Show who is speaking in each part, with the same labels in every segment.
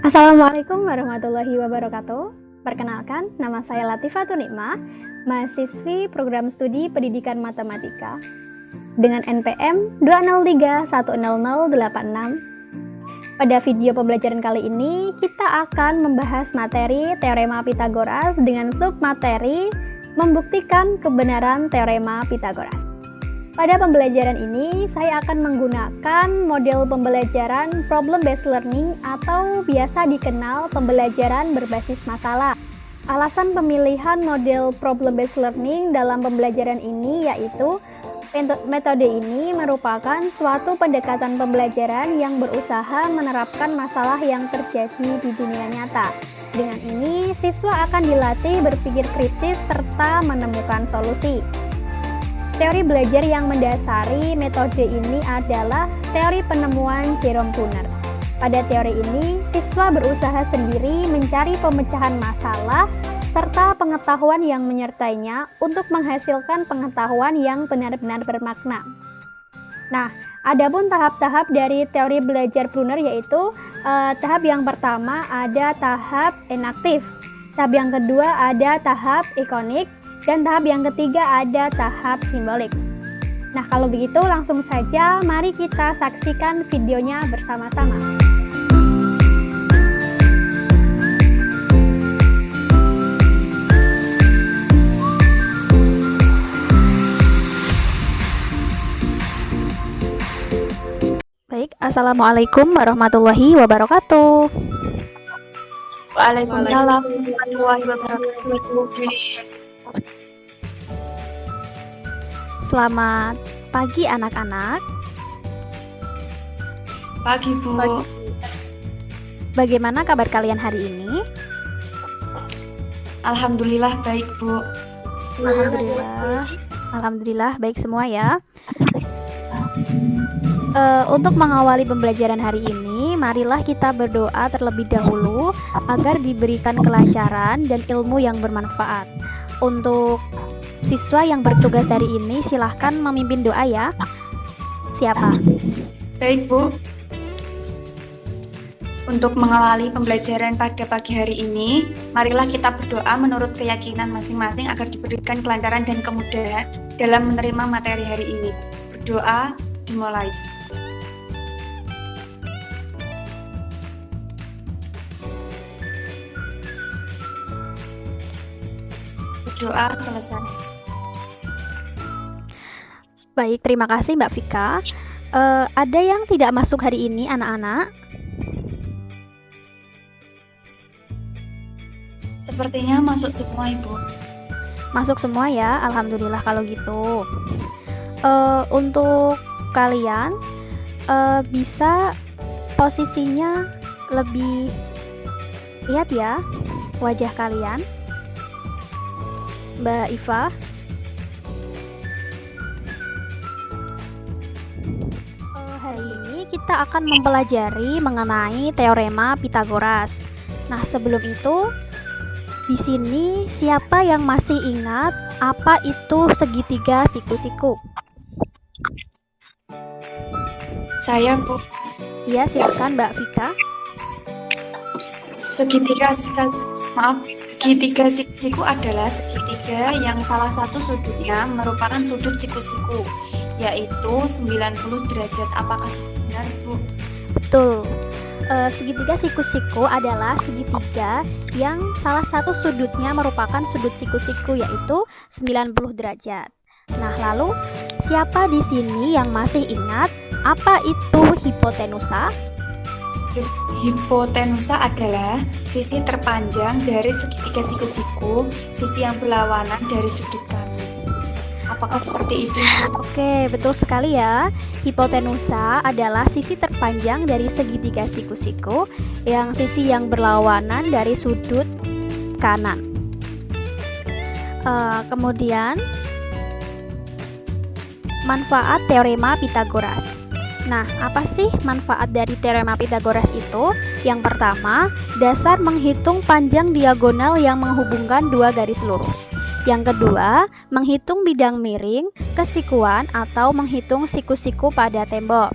Speaker 1: Assalamualaikum warahmatullahi wabarakatuh. Perkenalkan, nama saya Latifatul Nikmah, mahasiswi program studi pendidikan matematika dengan NPM 203100086. Pada video pembelajaran kali ini, kita akan membahas materi teorema Pythagoras dengan submateri membuktikan kebenaran teorema Pythagoras. Pada pembelajaran ini, saya akan menggunakan model pembelajaran problem-based learning atau biasa dikenal pembelajaran berbasis masalah. Alasan pemilihan model problem-based learning dalam pembelajaran ini yaitu metode ini merupakan suatu pendekatan pembelajaran yang berusaha menerapkan masalah yang terjadi di dunia nyata. Dengan ini, siswa akan dilatih berpikir kritis serta menemukan solusi. Teori belajar yang mendasari metode ini adalah teori penemuan Jerome Brunner. Pada teori ini, siswa berusaha sendiri mencari pemecahan masalah serta pengetahuan yang menyertainya untuk menghasilkan pengetahuan yang benar-benar bermakna. Nah, adapun tahap-tahap dari teori belajar Brunner yaitu tahap yang pertama ada tahap enaktif, tahap yang kedua ada tahap ikonik, dan tahap yang ketiga ada tahap simbolik. Nah, kalau begitu langsung saja mari kita saksikan videonya bersama-sama. Baik, Assalamualaikum warahmatullahi wabarakatuh.
Speaker 2: Waalaikumsalam warahmatullahi wabarakatuh.
Speaker 1: Selamat pagi anak-anak.
Speaker 2: Pagi, Bu.
Speaker 1: Bagaimana kabar kalian hari ini?
Speaker 2: Alhamdulillah baik, Bu.
Speaker 1: Alhamdulillah baik semua ya. Untuk mengawali pembelajaran hari ini, marilah kita berdoa terlebih dahulu agar diberikan kelancaran dan ilmu yang bermanfaat. Untuk siswa yang bertugas hari ini, silahkan memimpin doa ya. Siapa?
Speaker 2: Baik, Bu. Untuk mengawali pembelajaran pada pagi hari ini, marilah kita berdoa menurut keyakinan masing-masing agar diberikan kelancaran dan kemudahan dalam menerima materi hari ini. Berdoa dimulai. Berdoa selesai.
Speaker 1: Baik, terima kasih Mbak Vika. Ada yang tidak masuk hari ini anak-anak?
Speaker 2: Sepertinya masuk semua, Ibu.
Speaker 1: Masuk semua ya, alhamdulillah kalau gitu. Untuk kalian bisa posisinya lebih lihat ya wajah kalian. Mbak Iva. Hari ini kita akan mempelajari mengenai teorema Pythagoras. Nah, sebelum itu di sini siapa yang masih ingat apa itu segitiga siku-siku?
Speaker 2: Saya, Bu.
Speaker 1: Iya, silakan Mbak Vika.
Speaker 2: Segitiga siku adalah segitiga yang salah satu sudutnya merupakan sudut siku-siku, yaitu 90 derajat. Apakah benar, Bu?
Speaker 1: Betul. Segitiga siku-siku adalah segitiga yang salah satu sudutnya merupakan sudut siku-siku, yaitu 90 derajat. Nah, lalu siapa di sini yang masih ingat apa itu hipotenusa?
Speaker 2: Hipotenusa adalah sisi terpanjang dari segitiga siku-siku, sisi yang berlawanan dari sudut kanan. Apakah seperti itu?
Speaker 1: Oke, betul sekali ya. Hipotenusa adalah sisi terpanjang dari segitiga siku-siku yang sisi yang berlawanan dari sudut kanan. Kemudian manfaat teorema Pythagoras. Nah, apa sih manfaat dari teorema Pythagoras itu? Yang pertama, dasar menghitung panjang diagonal yang menghubungkan dua garis lurus. Yang kedua, menghitung bidang miring, kesikuan atau menghitung siku-siku pada tembok.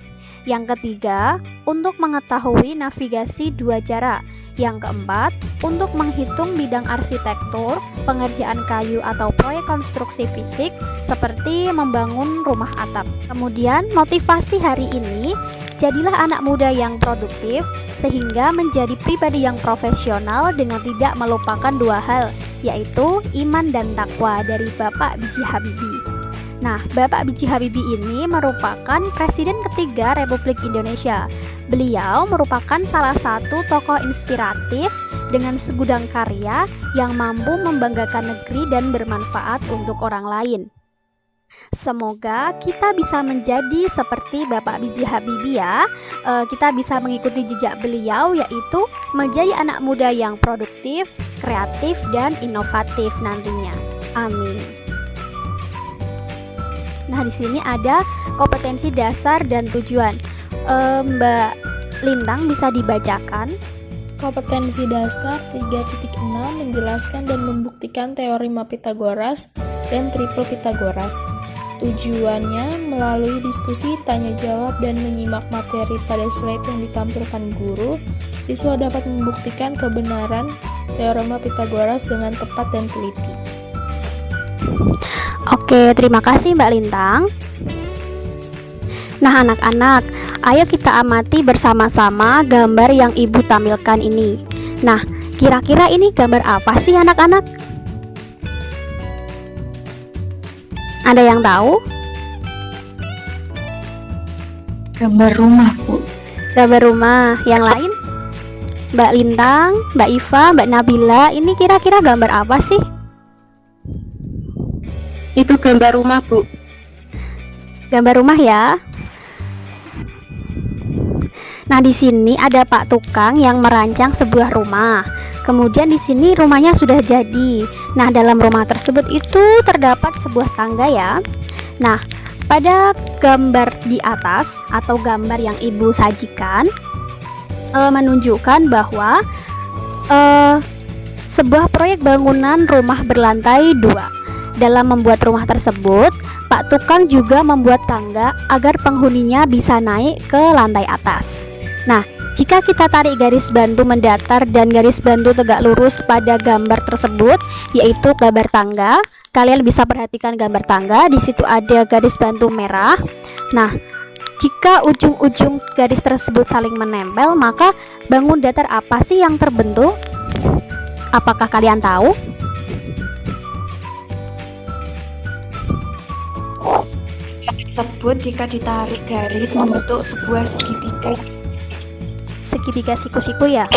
Speaker 1: Yang ketiga, untuk mengetahui navigasi dua jarak. Yang keempat, untuk menghitung bidang arsitektur, pengerjaan kayu atau proyek konstruksi fisik seperti membangun rumah atap. Kemudian, motivasi hari ini, jadilah anak muda yang produktif sehingga menjadi pribadi yang profesional dengan tidak melupakan dua hal, yaitu iman dan takwa, dari Bapak B.J. Habibie. Nah, Bapak B.J. Habibie ini merupakan Presiden ketiga Republik Indonesia. Beliau merupakan salah satu tokoh inspiratif dengan segudang karya yang mampu membanggakan negeri dan bermanfaat untuk orang lain. Semoga kita bisa menjadi seperti Bapak B.J. Habibie ya. Kita bisa mengikuti jejak beliau, yaitu menjadi anak muda yang produktif, kreatif, dan inovatif nantinya. Amin. Nah, di sini ada kompetensi dasar dan tujuan. Mbak Lintang bisa dibacakan?
Speaker 3: Kompetensi dasar 3.6 menjelaskan dan membuktikan teorema Pythagoras dan triple Pythagoras. Tujuannya melalui diskusi, tanya jawab, dan menyimak materi pada slide yang ditampilkan guru, siswa dapat membuktikan kebenaran teorema Pythagoras dengan tepat dan teliti.
Speaker 1: Oke, terima kasih Mbak Lintang. Nah, anak-anak, ayo kita amati bersama-sama gambar yang Ibu tampilkan ini. Nah, kira-kira ini gambar apa sih anak-anak? Ada yang tahu?
Speaker 2: Gambar rumah, Bu.
Speaker 1: Gambar rumah. Yang lain? Mbak Lintang, Mbak Iva, Mbak Nabila, ini kira-kira gambar apa sih?
Speaker 4: Itu gambar rumah, Bu.
Speaker 1: Gambar rumah ya. Nah, di sini ada Pak Tukang yang merancang sebuah rumah. Kemudian di sini rumahnya sudah jadi. Nah, dalam rumah tersebut itu terdapat sebuah tangga ya. Nah, pada gambar di atas atau gambar yang Ibu sajikan menunjukkan bahwa sebuah proyek bangunan rumah berlantai 2. Dalam membuat rumah tersebut, Pak Tukang juga membuat tangga agar penghuninya bisa naik ke lantai atas. Nah, jika kita tarik garis bantu mendatar dan garis bantu tegak lurus pada gambar tersebut, yaitu gambar tangga, kalian bisa perhatikan gambar tangga, di situ ada garis bantu merah. Nah, jika ujung-ujung garis tersebut saling menempel, maka bangun datar apa sih yang terbentuk? Apakah kalian tahu?
Speaker 2: Tersebut jika ditarik garis membentuk sebuah segitiga.
Speaker 1: Segitiga siku-siku ya?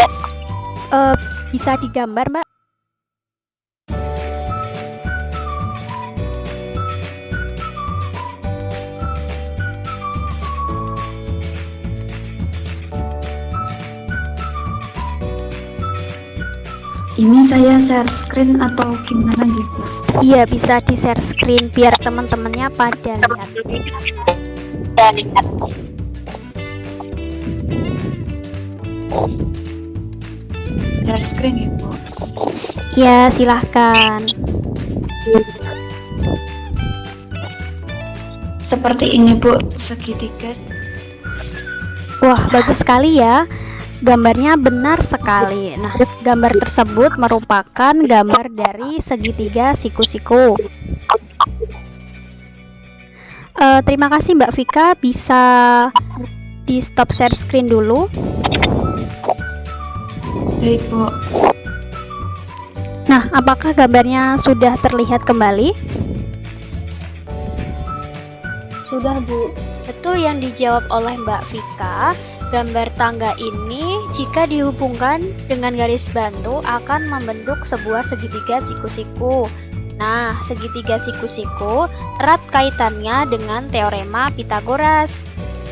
Speaker 1: Bisa digambar, Mbak?
Speaker 2: Ini saya share screen atau gimana gitu?
Speaker 1: Iya, bisa di share screen biar teman-temannya pada lihat.
Speaker 2: Share screen ya, Bu?
Speaker 1: Ya, silahkan.
Speaker 2: Seperti ini, Bu, segitiga.
Speaker 1: Wah, bagus sekali ya. Gambarnya benar sekali. Nah, gambar tersebut merupakan gambar dari segitiga siku-siku. Terima kasih Mbak Vika, bisa di stop share screen dulu.
Speaker 2: Baik, Bu.
Speaker 1: Nah, apakah gambarnya sudah terlihat kembali?
Speaker 3: Sudah, Bu.
Speaker 1: Betul yang dijawab oleh Mbak Vika. Gambar tangga ini jika dihubungkan dengan garis bantu akan membentuk sebuah segitiga siku-siku. Nah, segitiga siku-siku erat kaitannya dengan teorema Pythagoras.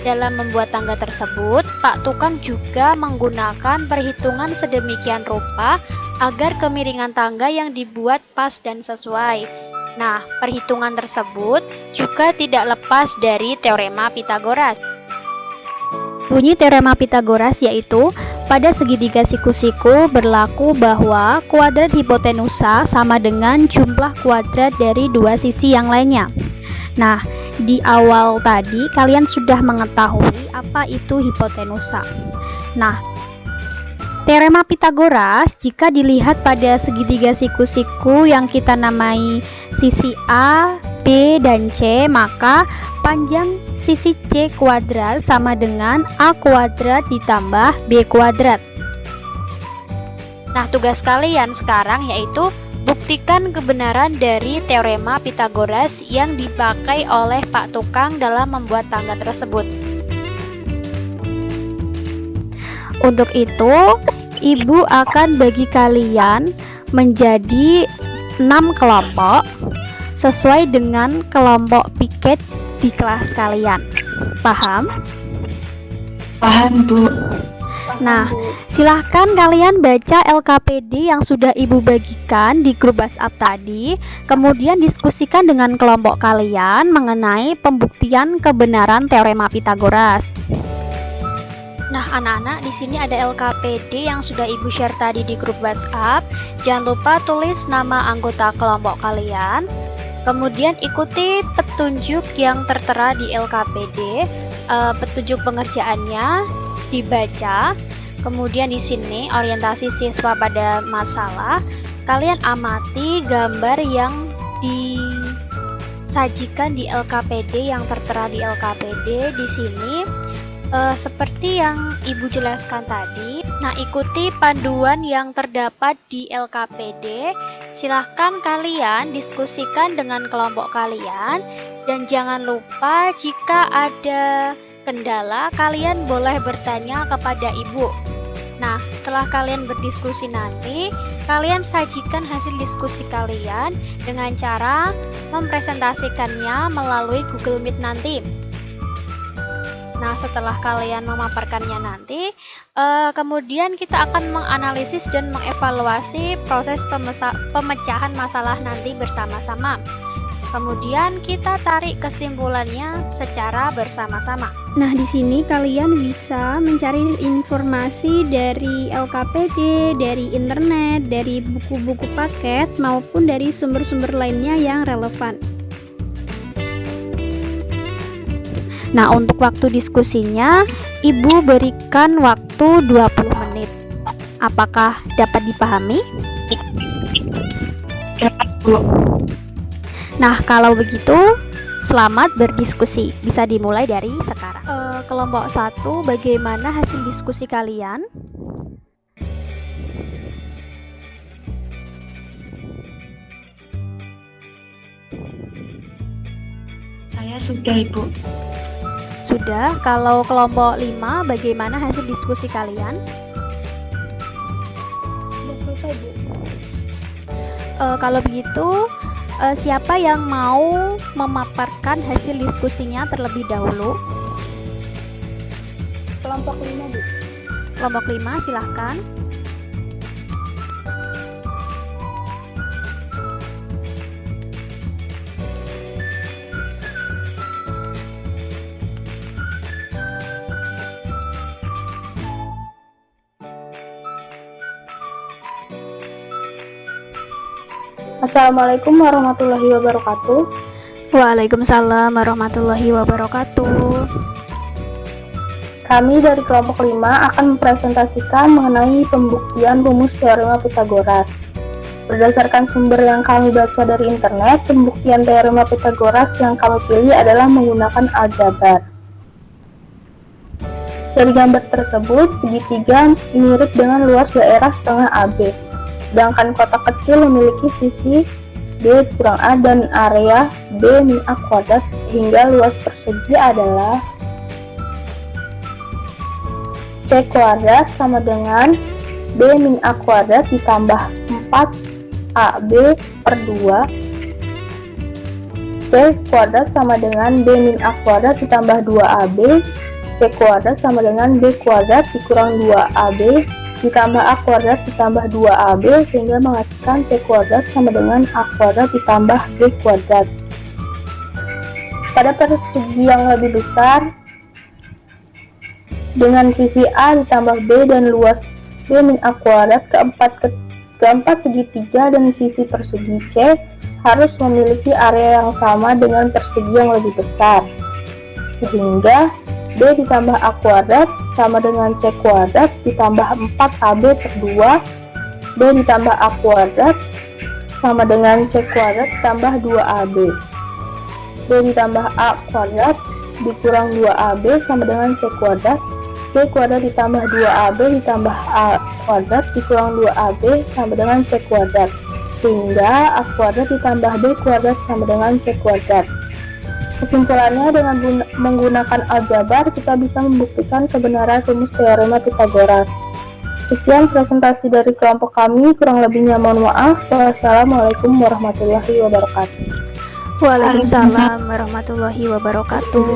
Speaker 1: Dalam membuat tangga tersebut, Pak Tukang juga menggunakan perhitungan sedemikian rupa agar kemiringan tangga yang dibuat pas dan sesuai. Nah, perhitungan tersebut juga tidak lepas dari teorema Pythagoras. Bunyi teorema Pythagoras yaitu pada segitiga siku-siku berlaku bahwa kuadrat hipotenusa sama dengan jumlah kuadrat dari dua sisi yang lainnya. Nah, di awal tadi kalian sudah mengetahui apa itu hipotenusa. Nah, teorema Pitagoras jika dilihat pada segitiga siku-siku yang kita namai sisi A, B, dan C, maka panjang sisi C kuadrat sama dengan A kuadrat ditambah B kuadrat. Nah, tugas kalian sekarang yaitu buktikan kebenaran dari teorema Pitagoras yang dipakai oleh Pak Tukang dalam membuat tangga tersebut. Untuk itu, Ibu akan bagi kalian menjadi 6 kelompok sesuai dengan kelompok piket di kelas kalian. Paham?
Speaker 2: Paham, Bu.
Speaker 1: Nah, silahkan kalian baca LKPD yang sudah Ibu bagikan di grup WhatsApp tadi, kemudian diskusikan dengan kelompok kalian mengenai pembuktian kebenaran teorema Pitagoras. Nah, anak-anak, di sini ada LKPD yang sudah Ibu share tadi di grup WhatsApp. Jangan lupa tulis nama anggota kelompok kalian. Kemudian ikuti petunjuk yang tertera di LKPD. Petunjuk pengerjaannya dibaca. Kemudian di sini orientasi siswa pada masalah. Kalian amati gambar yang disajikan di LKPD yang tertera di LKPD di sini. Seperti yang Ibu jelaskan tadi. Nah, ikuti panduan yang terdapat di LKPD. Silahkan kalian diskusikan dengan kelompok kalian. Dan jangan lupa jika ada kendala, kalian boleh bertanya kepada Ibu. Nah, setelah kalian berdiskusi nanti, kalian sajikan hasil diskusi kalian dengan cara mempresentasikannya melalui Google Meet nanti. Nah, setelah kalian memaparkannya nanti, kemudian kita akan menganalisis dan mengevaluasi proses pemecahan masalah nanti bersama-sama. Kemudian kita tarik kesimpulannya secara bersama-sama.
Speaker 5: Nah, di sini kalian bisa mencari informasi dari LKPD, dari internet, dari buku-buku paket, maupun dari sumber-sumber lainnya yang relevan.
Speaker 1: Nah, untuk waktu diskusinya, Ibu berikan waktu 20 menit. Apakah dapat dipahami? Nah, kalau begitu, selamat berdiskusi. Bisa dimulai dari sekarang. Kelompok 1, bagaimana hasil diskusi kalian?
Speaker 4: Saya sudah, Ibu.
Speaker 1: Sudah. Kalau kelompok 5, bagaimana hasil diskusi kalian? Kalau begitu, siapa yang mau memaparkan hasil diskusinya terlebih dahulu?
Speaker 5: Kelompok 5, Bu.
Speaker 1: Kelompok 5, silahkan.
Speaker 4: Assalamualaikum warahmatullahi wabarakatuh.
Speaker 1: Waalaikumsalam warahmatullahi wabarakatuh.
Speaker 4: Kami dari kelompok 5 akan mempresentasikan mengenai pembuktian rumus teorema Pitagoras. Berdasarkan sumber yang kami baca dari internet, pembuktian teorema Pitagoras yang kami pilih adalah menggunakan aljabar. Dari gambar tersebut, segitiga mirip dengan luas daerah setengah AB. Sedangkan kotak kecil memiliki sisi B kurang A dan area B min A kuadrat, sehingga luas persegi adalah C kuadrat sama dengan B min A kuadrat ditambah 4AB per 2. C kuadrat sama dengan B min A kuadrat ditambah 2AB. C kuadrat sama dengan B kuadrat dikurang 2AB ditambah A kuadrat ditambah 2AB, sehingga menghasilkan C kuadrat sama dengan A kuadrat ditambah B kuadrat. Pada persegi yang lebih besar, dengan sisi A ditambah B dan luas B min A kuadrat, keempat segitiga dan sisi persegi C harus memiliki area yang sama dengan persegi yang lebih besar. Sehingga B ditambah A kuadrat sama dengan C kuadrat ditambah 4AB per 2, B ditambah A kuadrat sama dengan C kuadrat ditambah 2AB. B ditambah A kuadrat dikurang 2AB sama dengan C kuadrat. B kuadrat ditambah 2AB ditambah A kuadrat dikurang 2AB sama dengan C kuadrat. Sehingga A kuadrat ditambah B kuadrat sama dengan C kuadrat. Kesimpulannya, dengan menggunakan aljabar, kita bisa membuktikan kebenaran rumus teorema Pitagoras. Sekian presentasi dari kelompok kami, kurang lebihnya mohon maaf. Wassalamualaikum warahmatullahi wabarakatuh.
Speaker 1: Waalaikumsalam warahmatullahi wabarakatuh.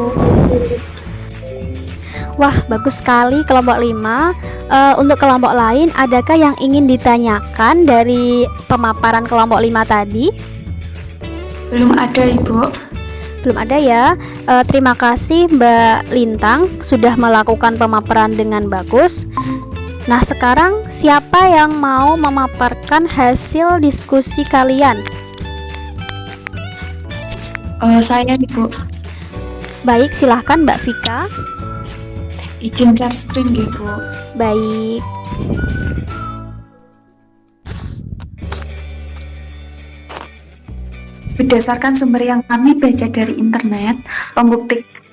Speaker 1: Wah, bagus sekali kelompok 5. Untuk kelompok lain, adakah yang ingin ditanyakan dari pemaparan kelompok 5 tadi?
Speaker 2: Belum ada, Ibu.
Speaker 1: Belum ada ya. Terima kasih Mbak Lintang sudah melakukan pemaparan dengan bagus. Nah, sekarang siapa yang mau memaparkan hasil diskusi kalian?
Speaker 2: Saya, Ibu.
Speaker 1: Baik, silahkan Mbak Vika.
Speaker 2: Izin share screen, Ibu.
Speaker 1: Baik.
Speaker 2: Berdasarkan sumber yang kami baca dari internet,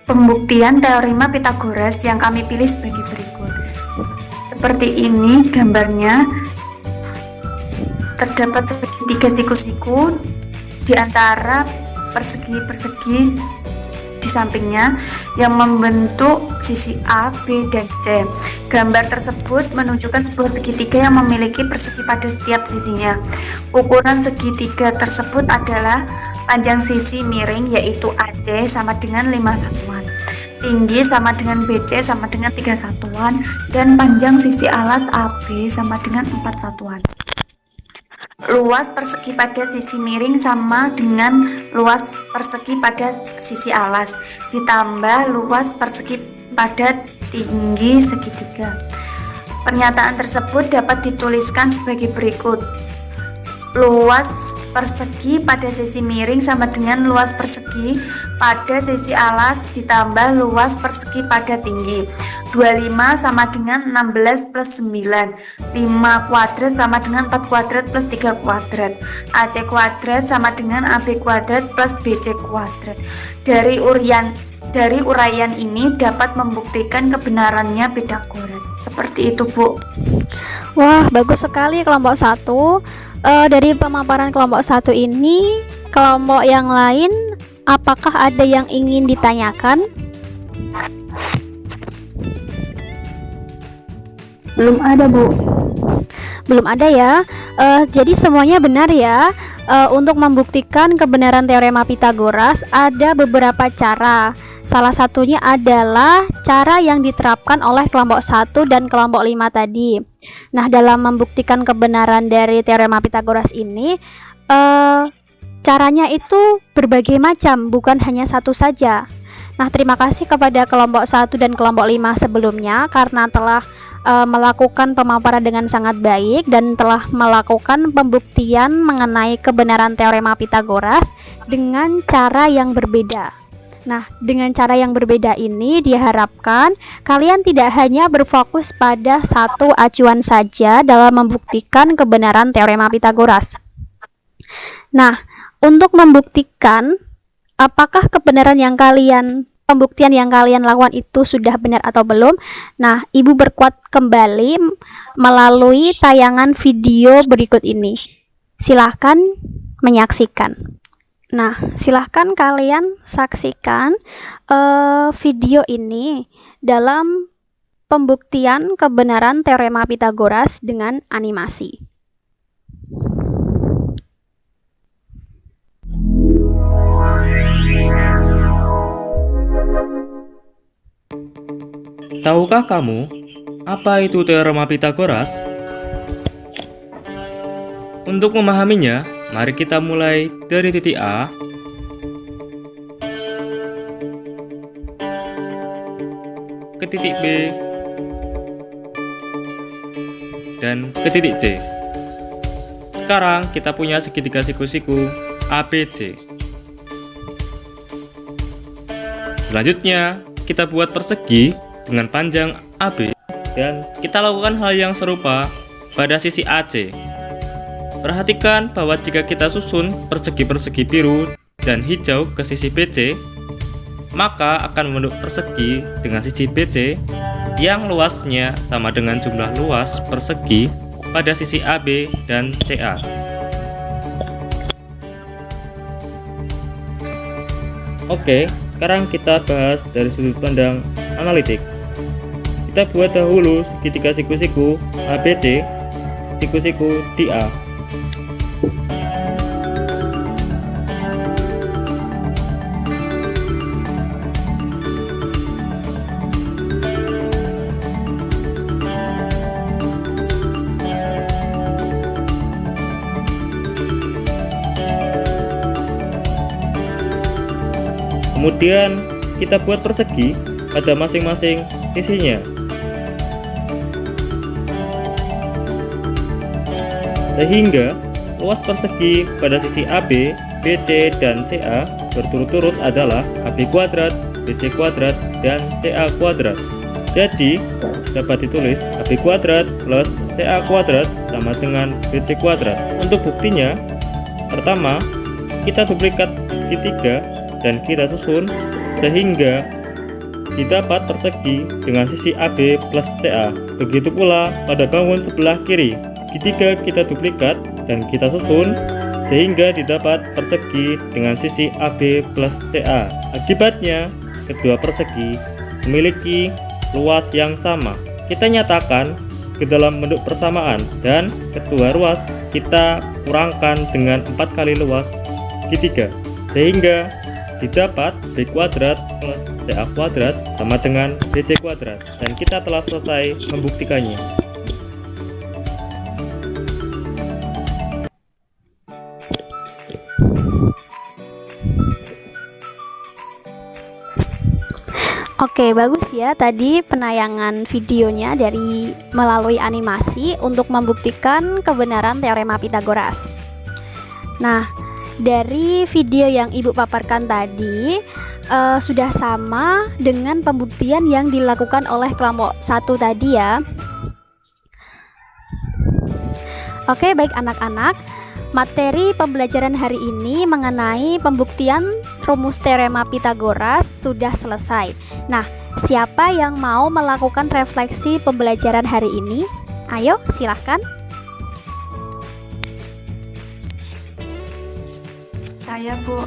Speaker 2: pembuktian teorema Pitagoras yang kami pilih sebagai berikut. Seperti ini gambarnya. Terdapat segitiga siku-siku di antara persegi-persegi di sampingnya yang membentuk sisi A, B, dan C. Gambar tersebut menunjukkan sebuah segitiga yang memiliki persegi pada setiap sisinya. Ukuran segitiga tersebut adalah panjang sisi miring yaitu AC sama dengan 5 satuan, tinggi sama dengan BC sama dengan 3 satuan, dan panjang sisi alas AB sama dengan 4 satuan. Luas persegi pada sisi miring sama dengan luas persegi pada sisi alas, ditambah luas persegi pada tinggi segitiga. Pernyataan tersebut dapat dituliskan sebagai berikut. Luas persegi pada sisi miring sama dengan luas persegi pada sisi alas ditambah luas persegi pada tinggi. 25 sama dengan 16 plus 9. 5 kuadrat sama dengan 4 kuadrat plus 3 kuadrat. AC kuadrat sama dengan AB kuadrat plus BC kuadrat. Dari uraian ini dapat membuktikan kebenarannya Pitagoras. Seperti itu, Bu.
Speaker 1: Wah, bagus sekali kelompok 1. Dari pemaparan kelompok 1 ini, kelompok yang lain apakah ada yang ingin ditanyakan?
Speaker 4: Belum ada, Bu.
Speaker 1: Belum ada ya. Jadi semuanya benar ya. Untuk membuktikan kebenaran teorema Pitagoras ada beberapa cara. Salah satunya adalah cara yang diterapkan oleh kelompok 1 dan kelompok 5 tadi. Nah, dalam membuktikan kebenaran dari teorema Pitagoras ini, caranya itu berbagai macam, bukan hanya satu saja. Nah, terima kasih kepada kelompok 1 dan kelompok 5 sebelumnya karena telah melakukan pemaparan dengan sangat baik dan telah melakukan pembuktian mengenai kebenaran teorema Pitagoras dengan cara yang berbeda. Nah, dengan cara yang berbeda ini diharapkan kalian tidak hanya berfokus pada satu acuan saja dalam membuktikan kebenaran teorema Pitagoras. Nah, untuk membuktikan apakah kebenaran yang pembuktian yang kalian lakukan itu sudah benar atau belum. Nah, Ibu berkuat kembali melalui tayangan video berikut ini. Silahkan menyaksikan. Nah, silahkan kalian saksikan video ini dalam pembuktian kebenaran teorema Pitagoras dengan animasi.
Speaker 6: Tahukah kamu apa itu teorema Pitagoras? Untuk memahaminya, mari kita mulai dari titik A ke titik B dan ke titik C. Sekarang kita punya segitiga siku-siku ABC. Selanjutnya, kita buat persegi dengan panjang AB dan kita lakukan hal yang serupa pada sisi AC. Perhatikan bahwa jika kita susun persegi-persegi biru dan hijau ke sisi BC, maka akan membentuk persegi dengan sisi BC yang luasnya sama dengan jumlah luas persegi pada sisi AB dan CA. Oke, sekarang kita bahas dari sudut pandang analitik. Kita buat dahulu segitiga siku-siku ABC, siku-siku di A. Kemudian kita buat persegi pada masing-masing sisinya, sehingga luas persegi pada sisi AB, BC, dan CA berturut-turut adalah AB kuadrat, BC kuadrat, dan CA kuadrat. Jadi dapat ditulis AB kuadrat plus CA kuadrat sama dengan BC kuadrat. Untuk buktinya, pertama kita duplikat segitiga dan kita susun sehingga didapat persegi dengan sisi AB plus CA. Begitu pula pada bangun sebelah kiri, segitiga kita duplikat dan kita susun sehingga didapat persegi dengan sisi AB plus CA. Akibatnya kedua persegi memiliki luas yang sama. Kita nyatakan ke dalam bentuk persamaan dan kedua ruas kita kurangkan dengan 4 kali luas segitiga sehingga didapat B kuadrat plus CA kuadrat sama dengan BC kuadrat, dan kita telah selesai membuktikannya.
Speaker 1: Oke, bagus ya tadi penayangan videonya dari melalui animasi untuk membuktikan kebenaran teorema Pitagoras. Nah, dari video yang Ibu paparkan tadi sudah sama dengan pembuktian yang dilakukan oleh kelompok 1 tadi ya. Oke, baik anak-anak, materi pembelajaran hari ini mengenai pembuktian rumus teorema Pitagoras sudah selesai. Nah, siapa yang mau melakukan refleksi pembelajaran hari ini? Ayo, silahkan.
Speaker 2: Saya, Bu.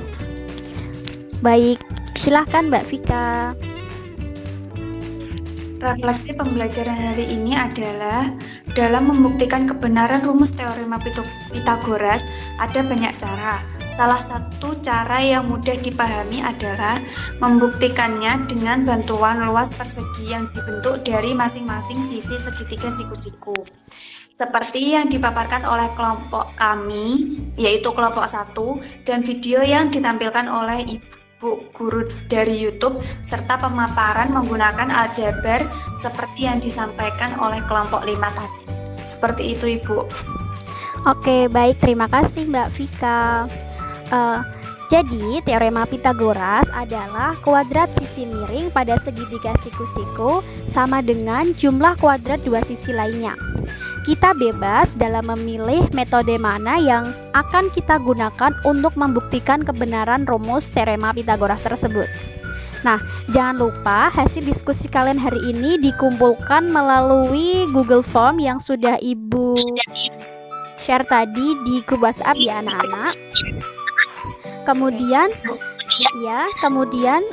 Speaker 1: Baik, silahkan Mbak Vika.
Speaker 2: Refleksi pembelajaran hari ini adalah dalam membuktikan kebenaran rumus teorema Pitagoras ada banyak cara. Salah satu cara yang mudah dipahami adalah membuktikannya dengan bantuan luas persegi yang dibentuk dari masing-masing sisi segitiga siku-siku. Seperti yang dipaparkan oleh kelompok kami, yaitu kelompok 1, dan video yang ditampilkan oleh Ibu Guru dari YouTube, serta pemaparan menggunakan aljabar seperti yang disampaikan oleh kelompok 5 tadi. Seperti itu, Ibu.
Speaker 1: Oke, baik, terima kasih Mbak Vika. Jadi, teorema Pitagoras adalah kuadrat sisi miring pada segitiga siku-siku sama dengan jumlah kuadrat dua sisi lainnya. Kita bebas dalam memilih metode mana yang akan kita gunakan untuk membuktikan kebenaran rumus teorema Pitagoras tersebut. Nah, jangan lupa hasil diskusi kalian hari ini dikumpulkan melalui Google Form yang sudah Ibu share tadi di grup WhatsApp ya anak-anak. Kemudian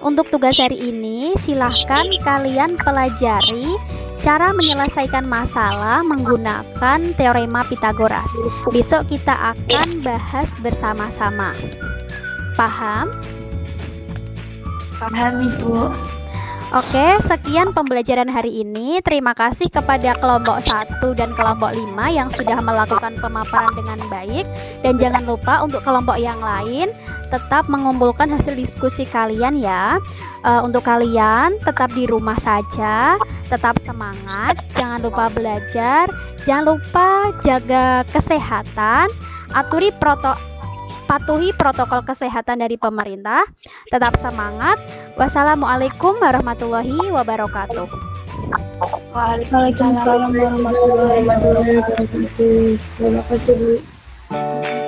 Speaker 1: untuk tugas hari ini silahkan kalian pelajari cara menyelesaikan masalah menggunakan teorema Pitagoras. Besok kita akan bahas bersama-sama. Paham?
Speaker 2: Paham, Ibu.
Speaker 1: Oke, sekian pembelajaran hari ini. Terima kasih kepada kelompok 1 dan kelompok 5 yang sudah melakukan pemaparan dengan baik. Dan jangan lupa untuk kelompok yang lain tetap mengumpulkan hasil diskusi kalian ya. Untuk kalian tetap di rumah saja, tetap semangat, jangan lupa belajar, jangan lupa jaga kesehatan, patuhi protokol kesehatan dari pemerintah. Tetap semangat. Wassalamualaikum warahmatullahi wabarakatuh.
Speaker 4: Waalaikumsalam warahmatullahi wabarakatuh. Terima kasih, Bu.